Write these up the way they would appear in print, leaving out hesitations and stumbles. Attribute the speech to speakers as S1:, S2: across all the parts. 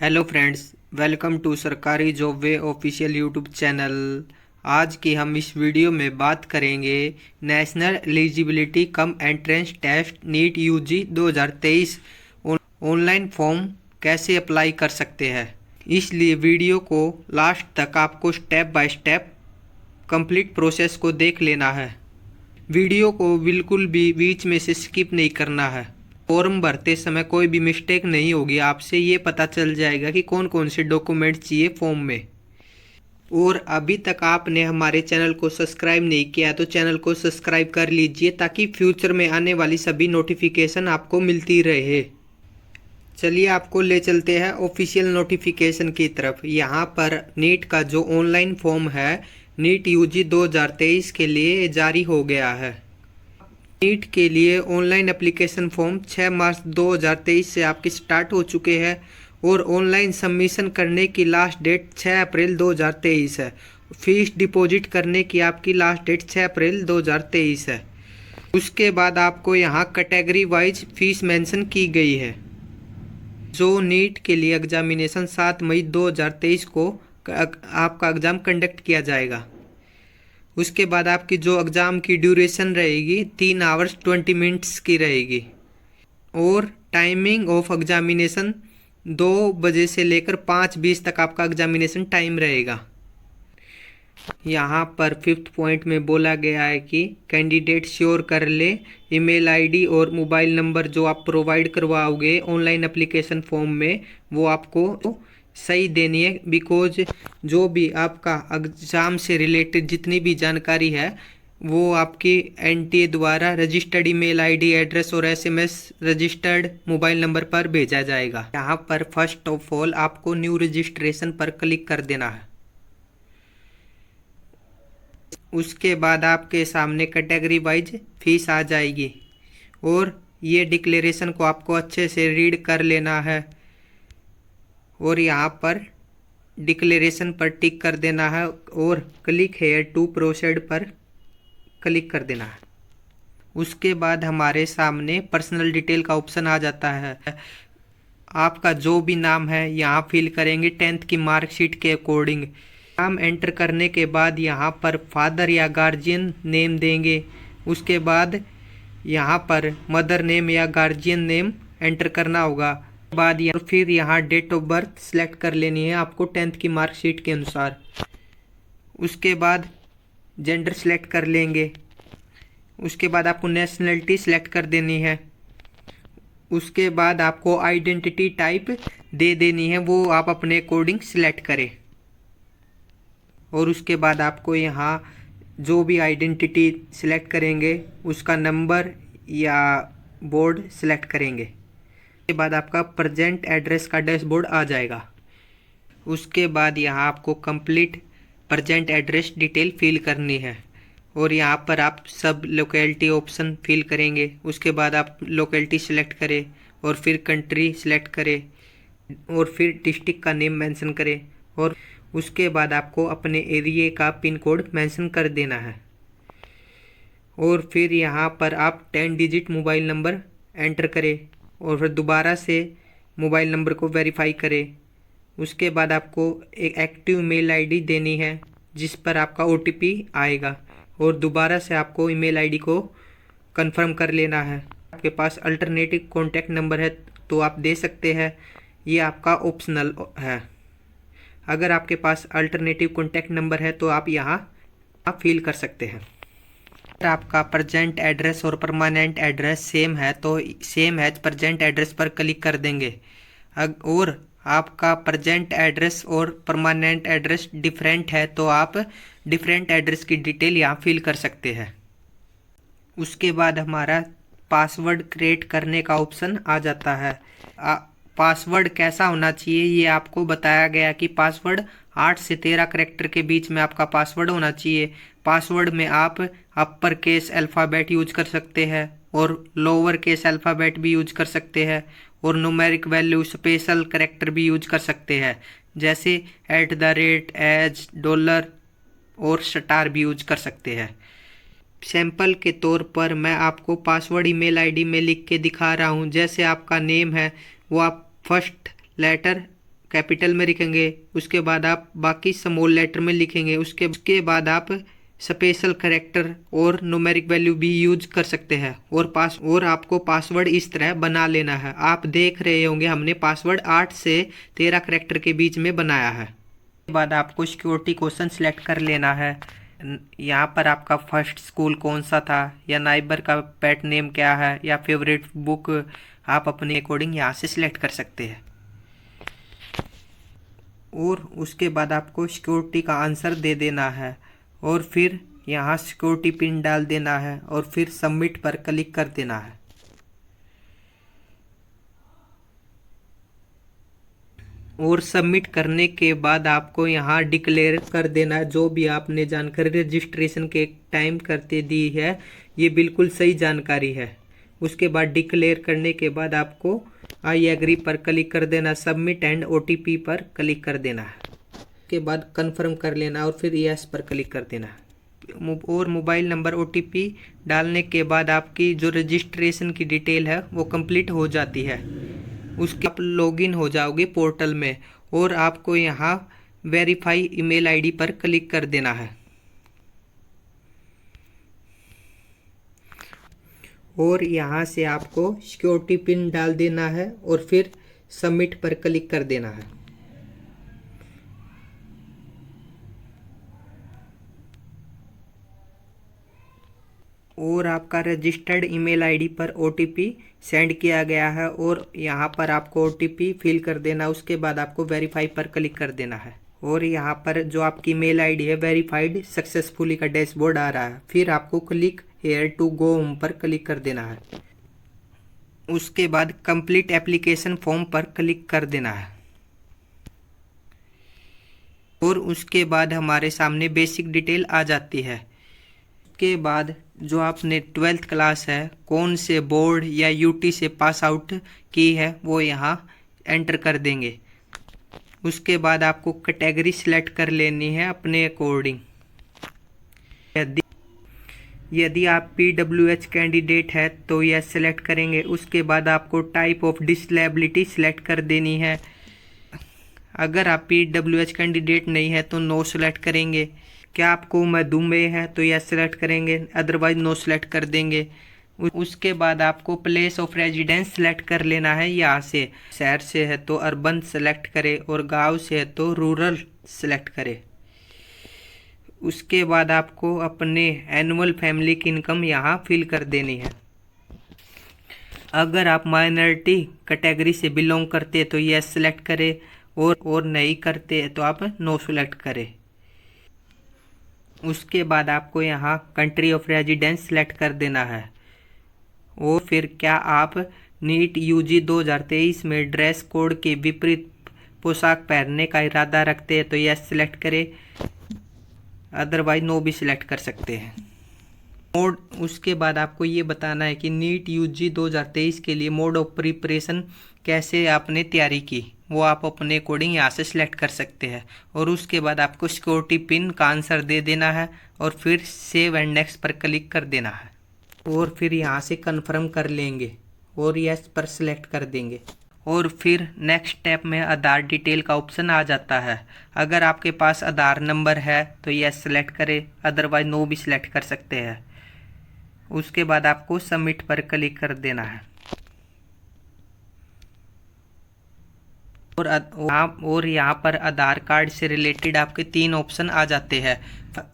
S1: Hello friends, welcome to सरकारी job way official YouTube channel. आज की हम इस वीडियो में बात करेंगे national eligibility cum entrance test NEET UG 2023 online form कैसे अप्लाई कर सकते हैं। इसलिए वीडियो को लास्ट तक आपको step by step complete process को देख लेना है। वीडियो को बिल्कुल भी बीच में से स्किप नहीं करना है। फॉर्म भरते समय कोई भी मिस्टेक नहीं होगी, आपसे ये पता चल जाएगा कि कौन कौन से डॉक्यूमेंट चाहिए फॉर्म में। और अभी तक आपने हमारे चैनल को सब्सक्राइब नहीं किया तो चैनल को सब्सक्राइब कर लीजिए ताकि फ्यूचर में आने वाली सभी नोटिफिकेशन आपको मिलती रहे। चलिए आपको ले चलते हैं ऑफिशियल नोटिफिकेशन की तरफ। यहाँ पर नीट का जो ऑनलाइन फॉर्म है नीट यूजी 2023 के लिए जारी हो गया है। नीट के लिए ऑनलाइन एप्लीकेशन फॉर्म 6 मार्च 2023 से आपके स्टार्ट हो चुके हैं और ऑनलाइन सबमिशन करने की लास्ट डेट 6 अप्रैल 2023 है। फीस डिपॉजिट करने की आपकी लास्ट डेट 6 अप्रैल 2023 है। उसके बाद आपको यहाँ कैटेगरी वाइज फीस मेंशन की गई है। जो नीट के लिए एग्जामिनेशन 7 मई 2023 को आपका एग्ज़ाम कंडक्ट किया जाएगा। उसके बाद आपकी जो एग्ज़ाम की ड्यूरेशन रहेगी 3 आवर्स 20 मिनट्स की रहेगी और टाइमिंग ऑफ एग्जामिनेशन 2 बजे से लेकर 5:20 तक आपका एग्जामिनेशन टाइम रहेगा। यहाँ पर 5th पॉइंट में बोला गया है कि कैंडिडेट श्योर कर ले ईमेल आईडी और मोबाइल नंबर जो आप प्रोवाइड करवाओगे ऑनलाइन एप्लीकेशन फॉर्म में वो आपको सही देनी है। बिकॉज जो भी आपका एग्ज़ाम से रिलेटेड जितनी भी जानकारी है वो आपकी एनटीए द्वारा रजिस्टर्ड ईमेल आईडी एड्रेस और एसएमएस रजिस्टर्ड मोबाइल नंबर पर भेजा जाएगा। यहाँ पर फर्स्ट ऑफ ऑल आपको न्यू रजिस्ट्रेशन पर क्लिक कर देना है। उसके बाद आपके सामने कैटेगरी वाइज फीस आ जाएगी और ये डिक्लेरेशन को आपको अच्छे से रीड कर लेना है और यहाँ पर डिक्लेरेशन पर टिक कर देना है और क्लिक हेयर टू प्रोसीड पर क्लिक कर देना है। उसके बाद हमारे सामने पर्सनल डिटेल का ऑप्शन आ जाता है। आपका जो भी नाम है यहाँ फिल करेंगे 10th की मार्कशीट के अकॉर्डिंग। नाम एंटर करने के बाद यहाँ पर फादर या गार्जियन नेम देंगे। उसके बाद यहाँ पर मदर नेम या गार्जियन नेम एंटर करना होगा। बाद फिर यहाँ डेट ऑफ बर्थ सिलेक्ट कर लेनी है आपको 10th की मार्कशीट के अनुसार। उसके बाद जेंडर सिलेक्ट कर लेंगे। उसके बाद आपको नेशनलिटी सिलेक्ट कर देनी है। उसके बाद आपको आइडेंटिटी टाइप दे देनी है, वो आप अपने अकॉर्डिंग सिलेक्ट करें। और उसके बाद आपको यहाँ जो भी आइडेंटिटी सिलेक्ट करेंगे उसका नंबर या बोर्ड सिलेक्ट करेंगे। उसके बाद आपका प्रेजेंट एड्रेस का डैशबोर्ड आ जाएगा। उसके बाद यहाँ आपको complete present address detail fill करनी है और यहाँ पर आप सब लोकेलिटी ऑप्शन फिल करेंगे। उसके बाद आप लोकेलिटी सिलेक्ट करें और फिर कंट्री सिलेक्ट करें और फिर डिस्ट्रिक्ट का नेम मेंशन करें और उसके बाद आपको अपने एरिया का पिन कोड मेंशन कर देना है। और फिर यहाँ पर आप 10 डिजिट मोबाइल नंबर एंटर करें और फिर दोबारा से मोबाइल नंबर को वेरीफाई करें। उसके बाद आपको एक एक्टिव मेल आईडी देनी है जिस पर आपका ओटीपी आएगा और दोबारा से आपको ईमेल आईडी को कंफर्म कर लेना है। आपके पास अल्टरनेटिव कॉन्टैक्ट नंबर है तो आप दे सकते हैं, ये आपका ऑप्शनल है। अगर आपके पास अल्टरनेटिव कॉन्टैक्ट नंबर है तो आप यहाँ आप फिल कर सकते हैं। अगर आपका प्रेजेंट एड्रेस और परमानेंट एड्रेस सेम है तो सेम एज प्रेजेंट एड्रेस पर क्लिक कर देंगे। और आपका प्रेजेंट एड्रेस और परमानेंट एड्रेस डिफरेंट है तो आप डिफरेंट एड्रेस की डिटेल यहाँ फिल कर सकते हैं। उसके बाद हमारा पासवर्ड क्रिएट करने का ऑप्शन आ जाता है। पासवर्ड कैसा होना चाहिए ये आपको बताया गया कि पासवर्ड 8 से 13 कैरेक्टर के बीच में आपका पासवर्ड होना चाहिए। पासवर्ड में आप अपर केस अल्फ़ाबेट यूज कर सकते हैं और लोअर केस अल्फ़ाबेट भी यूज कर सकते हैं और न्यूमेरिक वैल्यू स्पेशल कैरेक्टर भी यूज कर सकते हैं, जैसे @ एज डॉलर और स्टार भी यूज कर सकते हैं। सैंपल के तौर पर मैं आपको पासवर्ड ईमेल आईडी में लिख के दिखा रहा हूँ। जैसे आपका नेम है वो आप फर्स्ट लेटर कैपिटल में लिखेंगे, उसके बाद आप बाकी स्मॉल लेटर में लिखेंगे। उसके बाद आप स्पेशल कैरेक्टर और न्यूमेरिक वैल्यू भी यूज कर सकते हैं। और आपको पासवर्ड इस तरह बना लेना है। आप देख रहे होंगे हमने पासवर्ड 8 से 13 कैरेक्टर के बीच में बनाया है। उसके बाद आपको सिक्योरिटी क्वेश्चन सिलेक्ट कर लेना है। यहाँ पर आपका फर्स्ट स्कूल कौन सा था, या नाइबर का पेट नेम क्या है, या फेवरेट बुक आप अपने अकॉर्डिंग यहाँ से सिलेक्ट कर सकते हैं। और उसके बाद आपको सिक्योरिटी का आंसर दे देना है और फिर यहाँ सिक्योरिटी पिन डाल देना है और फिर सबमिट पर क्लिक कर देना है। और सबमिट करने के बाद आपको यहाँ डिक्लेयर कर देना है जो भी आपने जानकारी रजिस्ट्रेशन के टाइम करते दी है, ये बिल्कुल सही जानकारी है। उसके बाद डिक्लेयर करने के बाद आपको आई एग्री पर क्लिक कर देना, सबमिट एंड OTP पर क्लिक कर देना है। उसके बाद कंफर्म कर लेना और फिर यस पर क्लिक कर देना है। और मोबाइल नंबर OTP डालने के बाद आपकी जो रजिस्ट्रेशन की डिटेल है वो कंप्लीट हो जाती है। उसके आप लॉगिन हो जाओगे पोर्टल में और आपको यहाँ वेरीफाई ईमेल आईडी पर क्लिक कर देना है। और यहाँ से आपको सिक्योरिटी पिन डाल देना है और फिर सबमिट पर क्लिक कर देना है। और आपका रजिस्टर्ड ईमेल आईडी पर OTP सेंड किया गया है और यहाँ पर आपको OTP फिल कर देना। उसके बाद आपको वेरीफाई पर क्लिक कर देना है और यहाँ पर जो आपकी मेल आईडी है वेरीफाइड सक्सेसफुली का डैशबोर्ड आ रहा है। फिर आपको click here to go home पर क्लिक कर देना है। उसके बाद कंप्लीट एप्लीकेशन फॉर्म पर क्लिक कर देना है और उसके बाद हमारे सामने बेसिक डिटेल आ जाती है। उसके बाद जो आपने 12th क्लास है, कौन से बोर्ड या UT से पास आउट की है, वो यहाँ एंटर कर देंगे। उसके बाद आपको कैटेगरी सिलेक्ट कर लेनी है अपने अकॉर्डिंग। यदि आप PWH कैंडिडेट है तो यह सिलेक्ट करेंगे। उसके बाद आपको टाइप ऑफ डिसेबिलिटी सिलेक्ट कर देनी है। अगर आप PWH कैंडिडेट नहीं है तो नो सिलेक्ट करेंगे। क्या आपको मधुमेह है तो यह सिलेक्ट करेंगे, अदरवाइज नो सिलेक्ट कर देंगे। उसके बाद आपको प्लेस ऑफ रेजिडेंस सिलेक्ट कर लेना है। यहाँ से शहर से है तो अर्बन सेलेक्ट करें और गांव से है तो रूरल सेलेक्ट करें। उसके बाद आपको अपने एनुअल फैमिली की इनकम यहाँ फिल कर देनी है। अगर आप माइनॉरिटी कैटेगरी से बिलोंग करते हैं तो यस सिलेक्ट करें और नहीं करते तो आप नो सिलेक्ट करें। उसके बाद आपको यहाँ कंट्री ऑफ रेजिडेंस सिलेक्ट कर देना है और फिर क्या आप नीट UG 2023 में ड्रेस कोड के विपरीत पोशाक पहनने का इरादा रखते हैं तो यस सिलेक्ट करें, अदरवाइज नो भी सिलेक्ट कर सकते हैं। मोड उसके बाद आपको ये बताना है कि नीट UG 2023 के लिए मोड ऑफ प्रिपरेशन कैसे आपने तैयारी की, वो आप अपने अकॉर्डिंग यहाँ से सिलेक्ट कर सकते हैं। और उसके बाद आपको सिक्योरिटी पिन का आंसर दे देना है और फिर सेव एंड नेक्स्ट पर क्लिक कर देना है और फिर यहाँ से कंफर्म कर लेंगे और यस पर सिलेक्ट कर देंगे। और फिर नेक्स्ट स्टेप में आधार डिटेल का ऑप्शन आ जाता है। अगर आपके पास आधार नंबर है तो यस सिलेक्ट करें, अदरवाइज नो भी सिलेक्ट कर सकते हैं। उसके बाद आपको सबमिट पर क्लिक कर देना है और यहाँ पर आधार कार्ड से रिलेटेड आपके 3 ऑप्शन आ जाते हैं।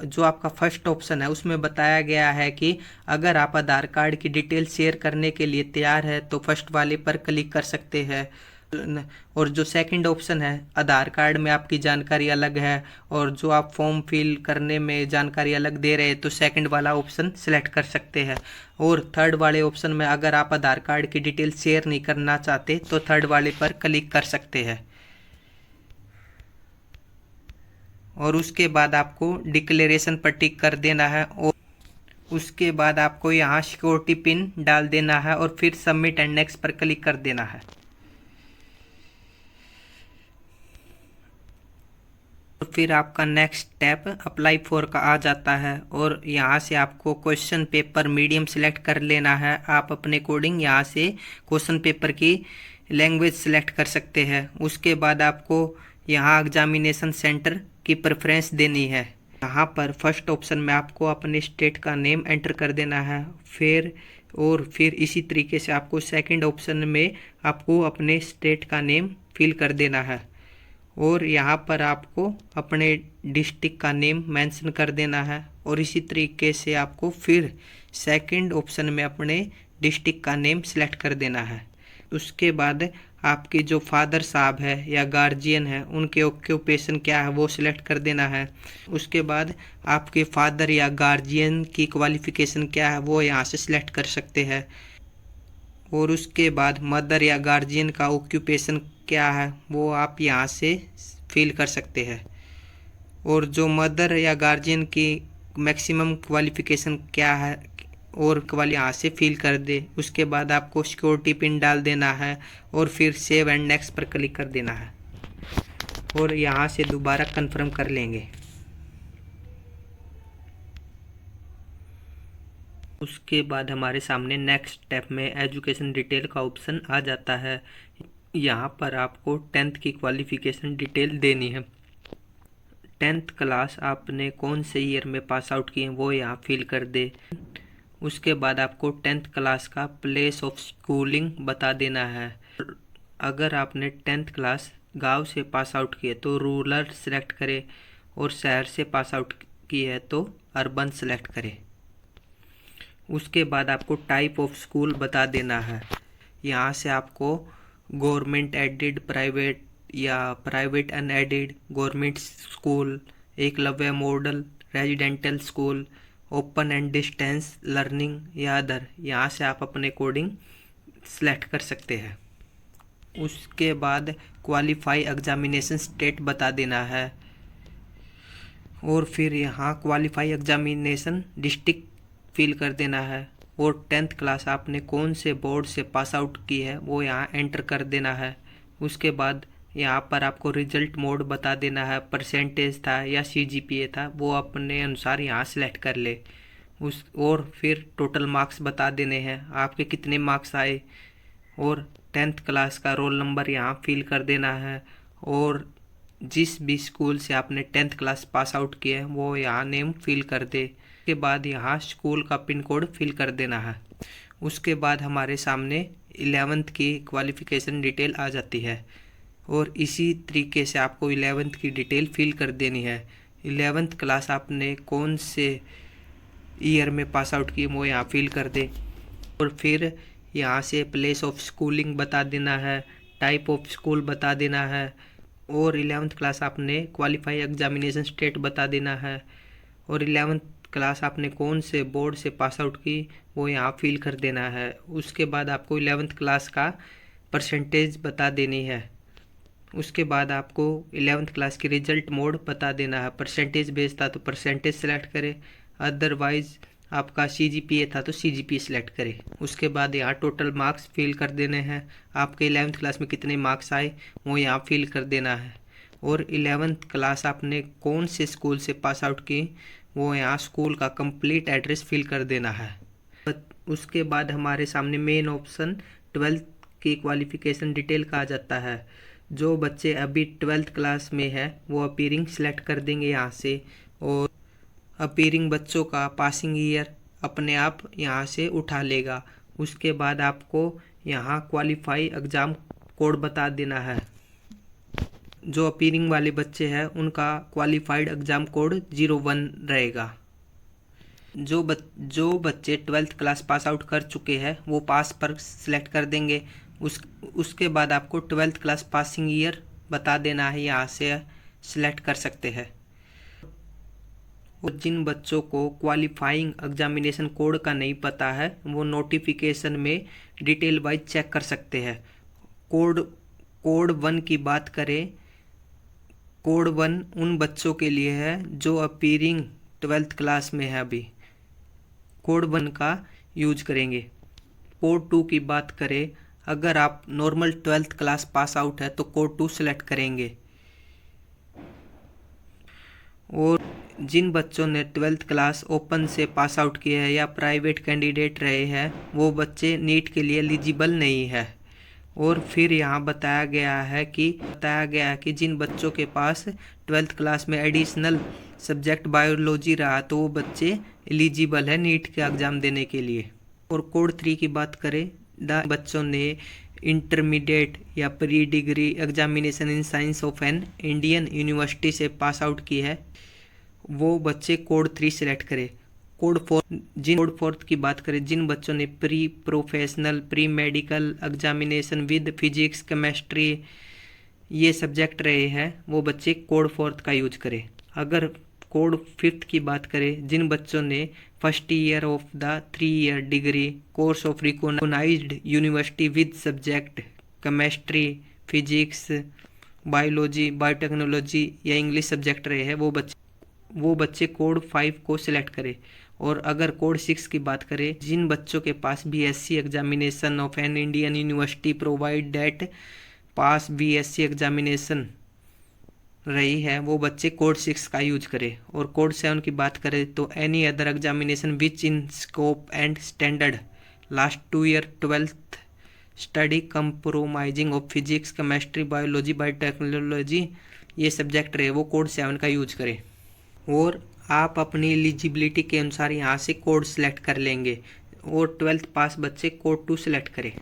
S1: जो आपका फर्स्ट ऑप्शन है उसमें बताया गया है कि अगर आप आधार कार्ड की डिटेल शेयर करने के लिए तैयार है तो फर्स्ट वाले पर क्लिक कर सकते हैं। और जो सेकंड ऑप्शन है, आधार कार्ड में आपकी जानकारी अलग है और जो आप फॉर्म फिल करने में जानकारी अलग दे रहे हैं तो सेकंड वाला ऑप्शन सेलेक्ट कर सकते हैं। और थर्ड वाले ऑप्शन में अगर आप आधार कार्ड की डिटेल शेयर नहीं करना चाहते तो थर्ड वाले पर क्लिक कर सकते हैं। और उसके बाद आपको डिक्लेरेशन पर टिक कर देना है और उसके बाद आपको यहाँ सिक्योरिटी पिन डाल देना है और फिर सबमिट एंड नेक्स्ट पर क्लिक कर देना है। फिर आपका नेक्स्ट स्टेप अप्लाई फॉर का आ जाता है और यहाँ से आपको क्वेश्चन पेपर मीडियम सिलेक्ट कर लेना है। आप अपने अकॉर्डिंग यहाँ से क्वेश्चन पेपर की लैंग्वेज सेलेक्ट कर सकते हैं। उसके बाद आपको यहाँ एग्जामिनेशन सेंटर की प्रेफरेंस देनी है। यहाँ पर फर्स्ट ऑप्शन में आपको अपने स्टेट का नेम एंटर कर देना है। फिर इसी तरीके से आपको सेकंड ऑप्शन में आपको अपने स्टेट का नेम फिल कर देना है। और यहाँ पर आपको अपने डिस्ट्रिक्ट का नेम मेंशन कर देना है। और इसी तरीके से आपको फिर सेकंड ऑप्शन में अपने डिस्ट्रिक्ट का नेम सेलेक्ट कर देना है। उसके बाद आपके जो फादर साहब है या गार्जियन है उनके ऑक्यूपेशन क्या है वो सिलेक्ट कर देना है। उसके बाद आपके फादर या गार्जियन की क्वालिफ़िकेशन क्या है वो यहाँ से सिलेक्ट कर सकते हैं। और उसके बाद मदर या गार्जियन का ऑक्यूपेशन क्या है वो आप यहाँ से फिल कर सकते हैं। और जो मदर या गार्जियन की मैक्सिमम क्वालिफ़िकेशन क्या है और यहाँ से फिल कर दे। उसके बाद आपको सिक्योरिटी पिन डाल देना है और फिर सेव एंड नेक्स्ट पर क्लिक कर देना है और यहाँ से दोबारा कंफर्म कर लेंगे। उसके बाद हमारे सामने नेक्स्ट स्टेप में एजुकेशन डिटेल का ऑप्शन आ जाता है। यहाँ पर आपको 10th की क्वालिफ़िकेशन डिटेल देनी है। 10th क्लास आपने कौन से ईयर में पास आउट किए वो यहाँ फिल कर दे। उसके बाद आपको 10th क्लास का प्लेस ऑफ स्कूलिंग बता देना है। अगर आपने 10th क्लास गांव से पास आउट किए तो रूरल सेलेक्ट करें और शहर से पास आउट की है तो अर्बन सेलेक्ट करें। उसके बाद आपको टाइप ऑफ स्कूल बता देना है। यहाँ से आपको गवर्नमेंट एडेड, प्राइवेट या private unaided, government school, Eklavya model, residential school, open and distance learning या अदर, यहाँ से आप अपने अकॉर्डिंग सेलेक्ट कर सकते हैं। उसके बाद क्वालिफाई एग्जामिनेशन स्टेट बता देना है और फिर यहाँ क्वालिफाई एग्जामिनेशन डिस्ट्रिक्ट फिल कर देना है। और 10th क्लास आपने कौन से बोर्ड से पास आउट की है वो यहाँ एंटर कर देना है। उसके बाद यहाँ पर आपको रिजल्ट मोड बता देना है, परसेंटेज था या CGPA था वो अपने अनुसार यहाँ सेलेक्ट कर ले। और फिर टोटल मार्क्स बता देने हैं आपके कितने मार्क्स आए और 10th क्लास का रोल नंबर यहाँ फिल कर देना है। और जिस भी स्कूल से आपने 10th क्लास पास आउट किया है वो यहाँ नेम फिल कर दे। उसके बाद यहाँ स्कूल का पिन कोड फिल कर देना है। उसके बाद हमारे सामने 11th की क्वालिफ़िकेशन डिटेल आ जाती है और इसी तरीके से आपको 11th की डिटेल फिल कर देनी है। 11th क्लास आपने कौन से ईयर में पास आउट की वो यहाँ फिल कर दे। और फिर यहाँ से प्लेस ऑफ स्कूलिंग बता देना है, टाइप ऑफ स्कूल बता देना है और 11th क्लास आपने क्वालिफाई एग्जामिनेशन स्टेट बता देना है। और 11th क्लास आपने कौन से बोर्ड से पास आउट की वो यहाँ फिल कर देना है। उसके बाद आपको 11th क्लास का परसेंटेज बता देनी है। उसके बाद आपको 11th क्लास की रिजल्ट मोड बता देना है। परसेंटेज बेस्ड था तो परसेंटेज सेलेक्ट करें, अदरवाइज आपका CGPA था तो CGPA सेलेक्ट करें। उसके बाद यहाँ टोटल मार्क्स फिल कर देने हैं। आपके 11th क्लास में कितने मार्क्स आए वो यहाँ फिल कर देना है। और 11th क्लास आपने कौन से स्कूल से पास आउट की वो यहाँ स्कूल का कंप्लीट एड्रेस फिल कर देना है। उसके बाद हमारे सामने मेन ऑप्शन 12th की क्वालिफ़िकेशन डिटेल का आ जाता है। जो बच्चे अभी 12th क्लास में है वो अपीयरिंग सेलेक्ट कर देंगे यहाँ से और अपीयरिंग बच्चों का पासिंग ईयर अपने आप यहाँ से उठा लेगा। उसके बाद आपको यहाँ क्वालिफाई एग्ज़ाम कोड बता देना है। जो अपीयरिंग वाले बच्चे हैं उनका क्वालिफाइड एग्ज़ाम कोड 01 रहेगा। जो बच्चे 12th क्लास पास आउट कर चुके हैं वो पास पर सिलेक्ट कर देंगे। उसके बाद आपको 12th क्लास पासिंग ईयर बता देना है, यहाँ से सिलेक्ट कर सकते हैं। और जिन बच्चों को क्वालिफाइंग एग्जामिनेशन कोड का नहीं पता है वो नोटिफिकेशन में डिटेल वाइज चेक कर सकते हैं। कोड 1 की बात करें, कोड 1 उन बच्चों के लिए है जो अपीयरिंग 12th क्लास में है अभी, कोड 1 का यूज करेंगे। कोड 2 की बात करें, अगर आप normal 12th class pass out है तो कोड 2 सेलेक्ट करेंगे। और जिन बच्चों ने 12th क्लास ओपन से पास आउट किया है या प्राइवेट कैंडिडेट रहे हैं वो बच्चे नीट के लिए एलिजिबल नहीं है। और फिर यहाँ बताया गया है कि जिन बच्चों के पास 12th क्लास में एडिशनल सब्जेक्ट बायोलॉजी रहा तो वो बच्चे एलिजिबल है नीट के एग्ज़ाम देने के लिए। और कोड 3 की बात करें, बच्चों ने इंटरमीडिएट या pre degree examination in science of an Indian university से पास आउट की है, वो बच्चे कोड 3 सेलेक्ट करें। कोड 4 की बात करें, जिन बच्चों ने pre professional pre medical examination with physics chemistry ये सब्जेक्ट रहे हैं, वो बच्चे कोड 4 का यूज करें। अगर कोड 5 की बात करें, जिन बच्चों ने first year of the 3 year degree course of recognised university with subject chemistry physics biology biotechnology या इंग्लिश सब्जेक्ट रहे हैं, वो बच्चे कोड 5 को सिलेक्ट करें। और अगर कोड 6 की बात करें, जिन बच्चों के पास BSc examination of an Indian university provide that pass BSc examination रही है, वो बच्चे कोड 6 का यूज करें। और कोड 7 की बात करें तो any other examination which in scope and standard last 2 year 12th study compromising of physics chemistry biology biotechnology ये सब्जेक्ट रहे, वो कोड 7 का यूज करें। और आप अपनी एलिजिबिलिटी के अनुसार यहाँ से कोड सेलेक्ट कर लेंगे और 12th पास बच्चे कोड 2 सेलेक्ट करें।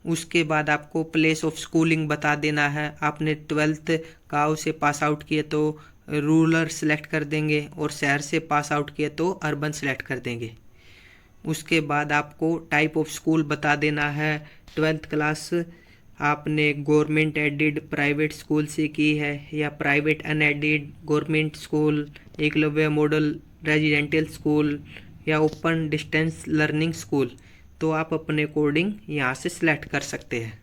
S1: उसके बाद आपको प्लेस ऑफ स्कूलिंग बता देना है। आपने 12th गाँव से पास आउट किए तो रूरल सेलेक्ट कर देंगे और शहर से पास आउट किए तो अर्बन सेलेक्ट कर देंगे। उसके बाद आपको टाइप ऑफ स्कूल बता देना है। 12th क्लास आपने गवर्नमेंट एडेड प्राइवेट स्कूल से की है या private unaided government school, Eklavya model residential school या ओपन डिस्टेंस लर्निंग स्कूल, तो आप अपने अकॉर्डिंग यहाँ से सिलेक्ट कर सकते हैं।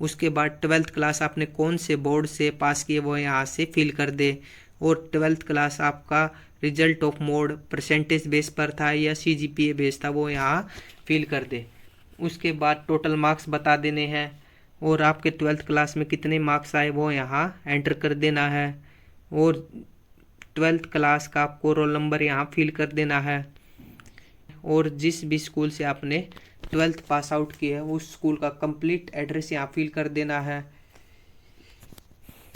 S1: उसके बाद 12th क्लास आपने कौन से बोर्ड से पास किए वो यहाँ से फिल कर दे। और 12th क्लास आपका result of mode percentage base पर था या CGPA बेस था, वो यहाँ फिल कर दे। उसके बाद टोटल मार्क्स बता देने हैं और आपके 12th क्लास में कितने मार्क्स आए वो यहाँ एंटर कर देना है। और 12th क्लास का आपको रोल नंबर यहाँ फिल कर देना है। और जिस भी स्कूल से आपने 12th पास आउट किया है उस स्कूल का कंप्लीट एड्रेस यहाँ फिल कर देना है।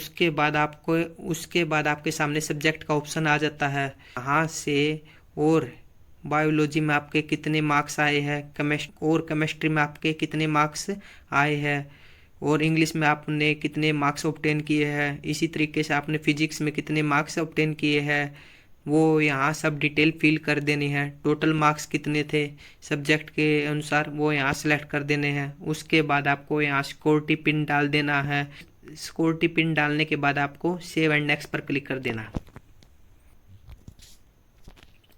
S1: उसके बाद आपके सामने सब्जेक्ट का ऑप्शन आ जाता है यहाँ से। और बायोलॉजी में आपके कितने मार्क्स आए हैं, केमिस्ट्री में आपके कितने मार्क्स आए हैं और इंग्लिश में आपने कितने मार्क्स ऑब्टेन किए हैं, इसी तरीके से आपने फिजिक्स में कितने मार्क्स ऑब्टेन किए हैं, वो यहाँ सब डिटेल फिल कर देनी है। टोटल मार्क्स कितने थे सब्जेक्ट के अनुसार वो यहाँ सेलेक्ट कर देने हैं। उसके बाद आपको यहाँ सिक्योरिटी पिन डाल देना है। सिक्योरिटी पिन डालने के बाद आपको सेव एंड नेक्स्ट पर क्लिक कर देना है।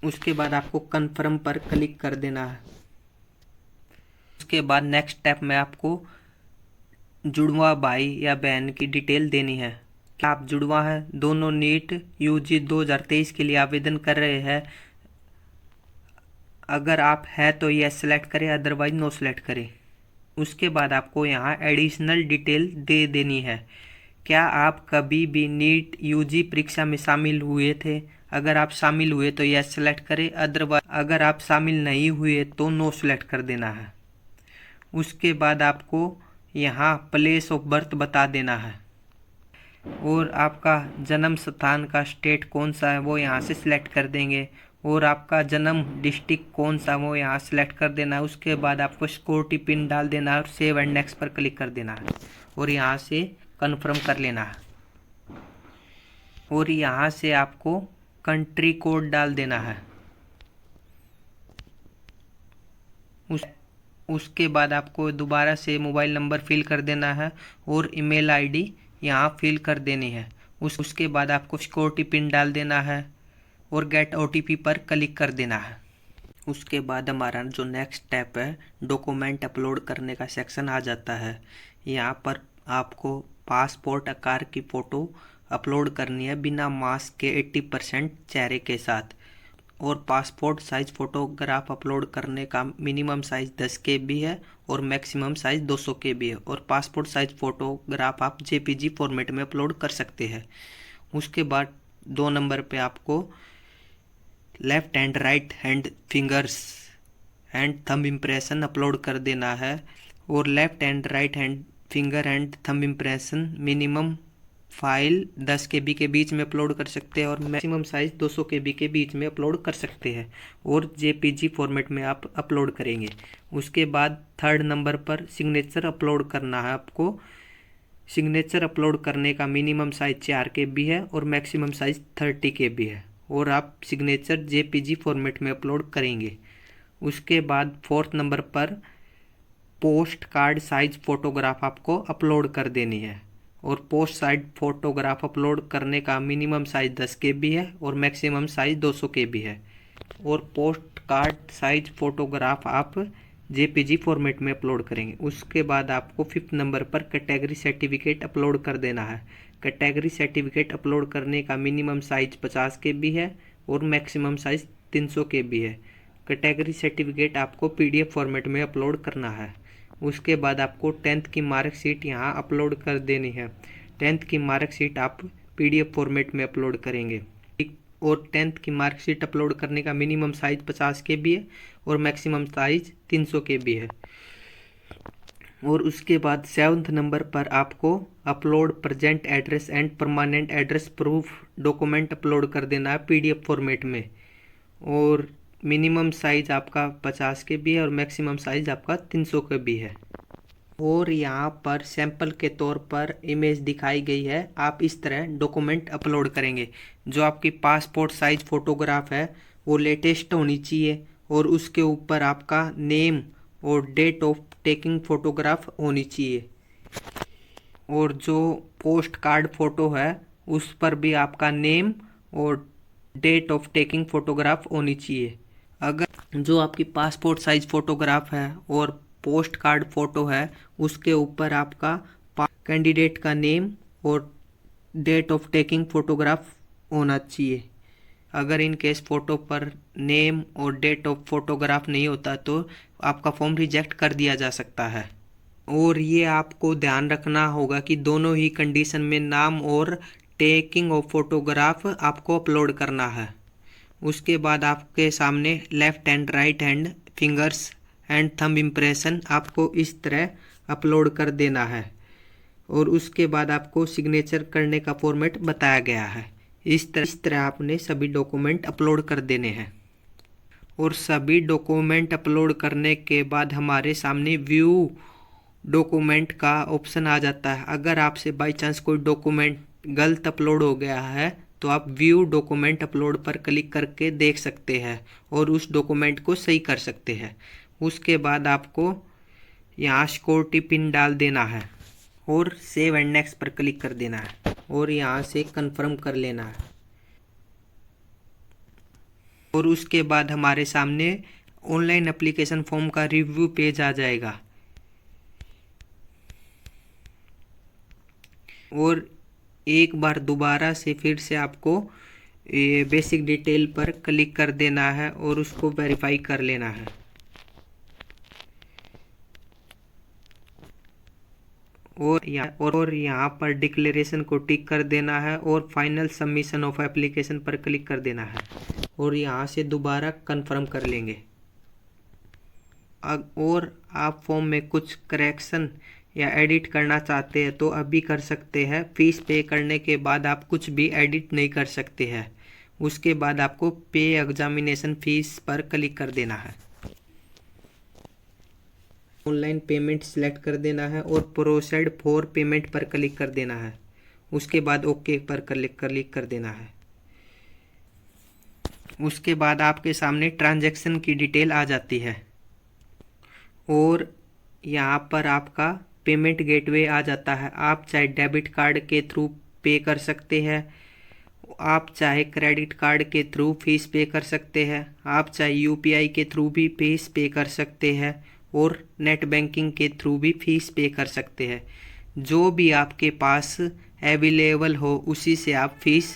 S1: उसके बाद आपको कन्फर्म पर क्लिक कर देना है। उसके बाद नेक्स्ट स्टेप में आपको जुड़वा भाई या बहन की डिटेल देनी है। क्या आप जुड़वा हैं, दोनों नीट यूजी 2023 के लिए आवेदन कर रहे हैं? अगर आप हैं तो यस सेलेक्ट करें, अदरवाइज नो सेलेक्ट करें। उसके बाद आपको यहाँ एडिशनल डिटेल दे देनी है। क्या आप कभी भी नीट यूजी परीक्षा में शामिल हुए थे? अगर आप शामिल हुए तो यस सेलेक्ट करें, अदरवाइज अगर आप शामिल नहीं हुए तो नो सेलेक्ट कर देना है। उसके बाद आपको यहाँ प्लेस ऑफ बर्थ बता देना है और आपका जन्म स्थान का स्टेट कौन सा है वो यहाँ से सिलेक्ट कर देंगे और आपका जन्म डिस्ट्रिक्ट कौन सा वो यहाँ सेलेक्ट कर देना है। उसके बाद आपको सिक्योरिटी पिन डाल देना है और सेव एंड नेक्स्ट पर क्लिक कर देना है और यहाँ से कन्फर्म कर लेना है। और यहाँ से आपको कंट्री कोड डाल देना है। उसके बाद आपको दोबारा से मोबाइल नंबर फिल कर देना है और ईमेल आईडी यहाँ फिल कर देनी है। उसके बाद आपको सिक्योरिटी पिन डाल देना है और गेट OTP पर क्लिक कर देना है। उसके बाद हमारा जो नेक्स्ट स्टेप है डॉक्यूमेंट अपलोड करने का सेक्शन आ जाता है। यहाँ पर आपको पासपोर्ट आकार की फ़ोटो अपलोड करनी है बिना मास्क के 80% चेहरे के साथ। और पासपोर्ट साइज़ फ़ोटोग्राफ अपलोड करने का मिनिमम साइज़ 10 KB है और मैक्सिमम साइज़ 200 KB है। और पासपोर्ट साइज़ फ़ोटोग्राफ आप JPG फॉर्मेट में अपलोड कर सकते हैं। उसके बाद 2 नंबर पे आपको left and right hand fingers and thumb impression upload कर देना है। और left and right hand finger and thumb impression minimum file 10 KB के बीच में अपलोड कर सकते हैं और मैक्सिमम साइज 200 KB के बीच में अपलोड कर सकते हैं और JPG फॉर्मेट में आप अपलोड करेंगे। उसके बाद 3rd नंबर पर सिग्नेचर अपलोड करना है आपको। सिग्नेचर अपलोड करने का मिनिमम साइज 4 KB है और मैक्सिमम साइज 30 KB है और आप सिग्नेचर JPG फॉर्मेट में अपलोड करेंगे। उसके बाद 4th नंबर पर पोस्ट कार्ड साइज फ़ोटोग्राफ आपको अपलोड कर देनी है और पोस्ट साइज फ़ोटोग्राफ अपलोड करने का मिनिमम साइज 10 KB है और मैक्सिमम साइज 200 KB है और पोस्ट कार्ड साइज फ़ोटोग्राफ आप JPG फॉर्मेट में अपलोड करेंगे। उसके बाद आपको 5th नंबर पर कैटेगरी सर्टिफिकेट अपलोड कर देना है। कैटेगरी सर्टिफिकेट अपलोड करने का मिनिमम साइज 50 KB है और मैक्सिमम साइज 300 KB है। कैटेगरी सर्टिफिकेट आपको PDF फॉर्मेट में अपलोड करना है। उसके बाद आपको 10th की मार्कशीट यहाँ अपलोड कर देनी है। 10th की मार्कशीट आप PDF फॉर्मेट में अपलोड करेंगे और 10th की मार्कशीट अपलोड करने का मिनिमम साइज 50 KB है और मैक्सिमम साइज 300 KB है। और उसके बाद 7th नंबर पर आपको upload present address and permanent address proof document upload कर देना है PDF फॉर्मेट में और मिनिमम साइज आपका 50 KB है और मैक्सिमम साइज आपका 300 KB है। और यहाँ पर सैंपल के तौर पर इमेज दिखाई गई है। आप इस तरह डॉक्यूमेंट अपलोड करेंगे। जो आपकी पासपोर्ट साइज फ़ोटोग्राफ है वो लेटेस्ट होनी चाहिए और उसके ऊपर आपका नेम और डेट ऑफ टेकिंग फ़ोटोग्राफ होनी चाहिए और जो पोस्ट कार्ड फ़ोटो है उस पर भी आपका नेम और डेट ऑफ टेकिंग फ़ोटोग्राफ होनी चाहिए। अगर जो आपकी पासपोर्ट साइज फ़ोटोग्राफ है और पोस्ट कार्ड फ़ोटो है उसके ऊपर आपका कैंडिडेट का नेम और डेट ऑफ टेकिंग फ़ोटोग्राफ होना चाहिए। अगर इन केस फ़ोटो पर नेम और डेट ऑफ फ़ोटोग्राफ नहीं होता तो आपका फॉर्म रिजेक्ट कर दिया जा सकता है। और ये आपको ध्यान रखना होगा कि दोनों ही कंडीशन में नाम और टेकिंग ऑफ फ़ोटोग्राफ आपको अपलोड करना है। उसके बाद आपके सामने left and right hand fingers and thumb impression आपको इस तरह अपलोड कर देना है और उसके बाद आपको सिग्नेचर करने का फॉर्मेट बताया गया है। इस तरह आपने सभी डॉक्यूमेंट अपलोड कर देने हैं और सभी डॉक्यूमेंट अपलोड करने के बाद हमारे सामने व्यू डॉक्यूमेंट का ऑप्शन आ जाता है। अगर आपसे बाई चांस कोई डॉक्यूमेंट गलत अपलोड हो गया है तो आप व्यू डॉक्यूमेंट अपलोड पर क्लिक करके देख सकते हैं और उस डॉक्यूमेंट को सही कर सकते हैं। उसके बाद आपको यहाँ सिक्योरिटी पिन डाल देना है और सेव एंड नेक्स्ट पर क्लिक कर देना है और यहाँ से कंफर्म कर लेना है और उसके बाद हमारे सामने ऑनलाइन एप्लीकेशन फॉर्म का रिव्यू पेज आ जाएगा और एक बार दोबारा से फिर से आपको बेसिक डिटेल पर क्लिक कर देना है और उसको वेरीफाई कर लेना है और यहाँ पर डिक्लेरेशन को टिक कर देना है और फाइनल सबमिशन ऑफ एप्लीकेशन पर क्लिक कर देना है और यहाँ से दोबारा कंफर्म कर लेंगे। और आप फॉर्म में कुछ करेक्शन या एडिट करना चाहते हैं तो अभी कर सकते हैं। फीस पे करने के बाद आप कुछ भी एडिट नहीं कर सकते हैं। उसके बाद आपको पे एग्जामिनेशन फीस पर क्लिक कर देना है, ऑनलाइन पेमेंट सिलेक्ट कर देना है और प्रोसीड फॉर पेमेंट पर क्लिक कर देना है। उसके बाद ओके पर क्लिक कर देना है। उसके बाद आपके सामने ट्रांजैक्शन की डिटेल आ जाती है और यहाँ पर आपका पेमेंट गेटवे आ जाता है। आप चाहे डेबिट कार्ड के थ्रू पे कर सकते हैं, आप चाहे क्रेडिट कार्ड के थ्रू फीस पे कर सकते हैं, आप चाहे यूपीआई के थ्रू भी फीस पे कर सकते हैं और नेट बैंकिंग के थ्रू भी फीस पे कर सकते हैं। जो भी आपके पास अवेलेबल हो उसी से आप फीस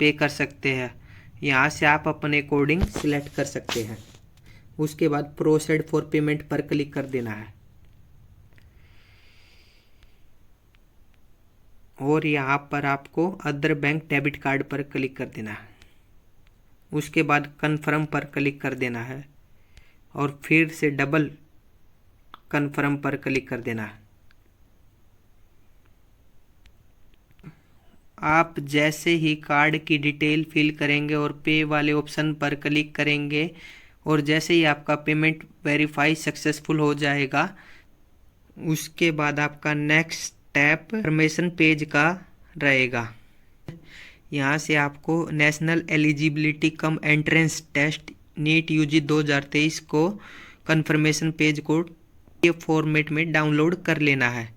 S1: पे कर सकते हैं। यहाँ से आप अपने अकॉर्डिंग सिलेक्ट कर सकते हैं। उसके बाद प्रोसीड फॉर पेमेंट पर क्लिक कर देना है और यहाँ पर आपको अदर बैंक डेबिट कार्ड पर क्लिक कर देना है। उसके बाद कन्फर्म पर क्लिक कर देना है और फिर से डबल कन्फर्म पर क्लिक कर देना। आप जैसे ही कार्ड की डिटेल फिल करेंगे और पे वाले ऑप्शन पर क्लिक करेंगे और जैसे ही आपका पेमेंट वेरीफाई सक्सेसफुल हो जाएगा, उसके बाद आपका नेक्स्ट स्टेप कंफर्मेशन पेज का रहेगा। यहाँ से आपको national eligibility cum entrance test NEET UG 2023 को कंफर्मेशन पेज को PDF फॉर्मेट में डाउनलोड कर लेना है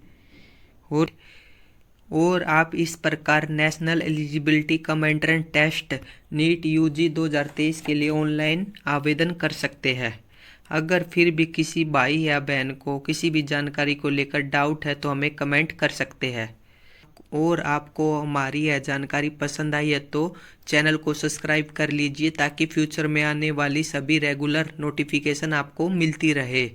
S1: और आप इस प्रकार national eligibility cum entrance test NEET UG 2023 के लिए ऑनलाइन आवेदन कर सकते हैं। अगर फिर भी किसी भाई या बहन को किसी भी जानकारी को लेकर डाउट है तो हमें कमेंट कर सकते हैं। और आपको हमारी यह जानकारी पसंद आई है तो चैनल को सब्सक्राइब कर लीजिए ताकि फ्यूचर में आने वाली सभी रेगुलर नोटिफिकेशन आपको मिलती रहे।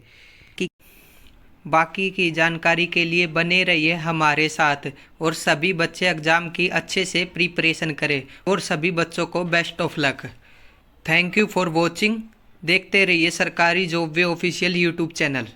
S1: बाकी की जानकारी के लिए बने रहिए हमारे साथ और सभी बच्चे एग्ज़ाम की अच्छे से प्रिपरेशन करें और सभी बच्चों को best of luck. Thank you for watching. देखते रहिए सरकारी job way official YouTube channel.